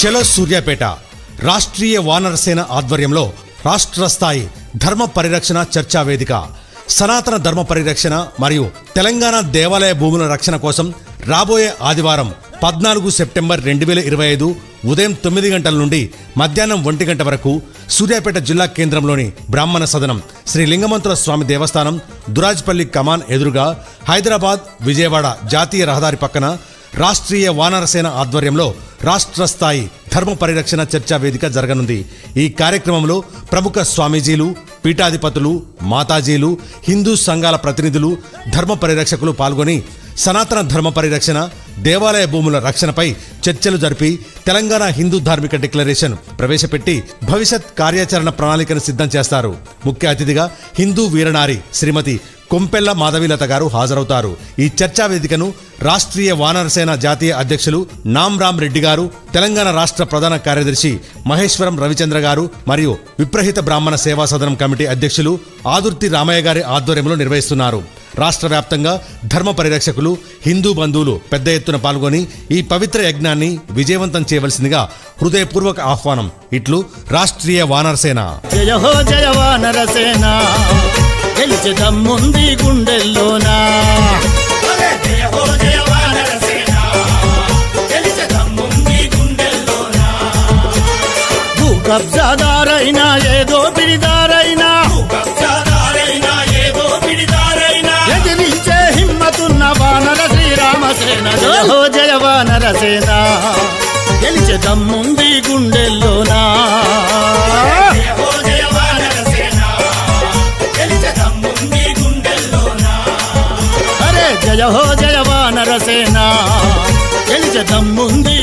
చలో సూర్యాపేట రాష్ట్రీయ వానర సేన ఆధ్వర్యంలో రాష్ట్ర స్థాయి ధర్మ పరిరక్షణ చర్చా వేదిక సనాతన ధర్మ పరిరక్షణ మరియు తెలంగాణ దేవాలయ భూముల రక్షణ కోసం రాబోయే ఆదివారం 14 సెప్టెంబర్ 2025 ఉదయం 9 గంటల నుండి మధ్యాహ్నం 1 గంట వరకు సూర్యాపేట జిల్లా కేంద్రంలోని బ్రాహ్మణ సదనం శ్రీ లింగమంతుల స్వామి దేవస్థానం దురాజ్పల్లి కమాన్ ఎదురుగా హైదరాబాద్ విజయవాడ జాతీయ రహదారి పక్కన రాష్ట్రీయ వానర సేన ఆధ్వర్యంలో రాష్ట్ర స్థాయి ధర్మ పరిరక్షణ చర్చా వేదిక జరగనుంది। ఈ కార్యక్రమంలో ప్రముఖ స్వామీజీలు, పీఠాధిపతులు, మాతాజీలు, హిందూ సంఘాల ప్రతినిధులు, ధర్మ పరిరక్షకులు పాల్గొని సనాతన ధర్మ పరిరక్షణ, దేవాలయ భూముల రక్షణపై చర్చలు జరిపి తెలంగాణ హిందూ ధార్మిక డిక్లరేషన్ ప్రవేశపెట్టి భవిష్యత్ కార్యాచరణ ప్రణాళికను సిద్ధం చేస్తారు। ముఖ్య అతిథిగా హిందూ వీరనారి శ్రీమతి కొంపెల్ల మాధవీలత గారు హాజరవుతారు। ఈ చర్చా వేదికను రాష్ట్రీయ వానర సేన జాతీయ అధ్యక్షులు నామరామ్ రెడ్డి గారు, తెలంగాణ రాష్ట్ర ప్రధాన కార్యదర్శి మహేశ్వరం రవిచంద్ర గారు మరియు విప్రహిత బ్రాహ్మణ సేవా సదనం కమిటీ అధ్యక్షులు ఆదుర్తి రామయ్య గారి ఆధ్వర్యంలో నిర్వహిస్తున్నారు। రాష్ట్ర వ్యాప్తంగా ధర్మ పరిరక్షకులు, హిందూ బంధువులు పెద్ద ఎత్తున పాల్గొని ఈ పవిత్ర యజ్ఞాన్ని విజయవంతం చేయవలసిందిగా హృదయపూర్వక ఆహ్వానం। ఇట్లు రాష్ట్రీయ వానర సేన। జయ హో జయ వానర సేన, గెలిచే దమ్ముంది గుండెల్లోనా। జయ హో జయ వానర సేన, గెలిచే దమ్ముంది గుండెల్లోనా। భూ కబ్జాదారైనా ఏదో పిడిదారైనా, ఎదిరించే హిమ్మతున్న వానర శ్రీరామసేన। జయ హో జయ వానర సేన, గెలిచే దమ్ముంది గుండెల్లోనా। జయ హో జయ వానర సేన, గెలిచే దమ్ముంది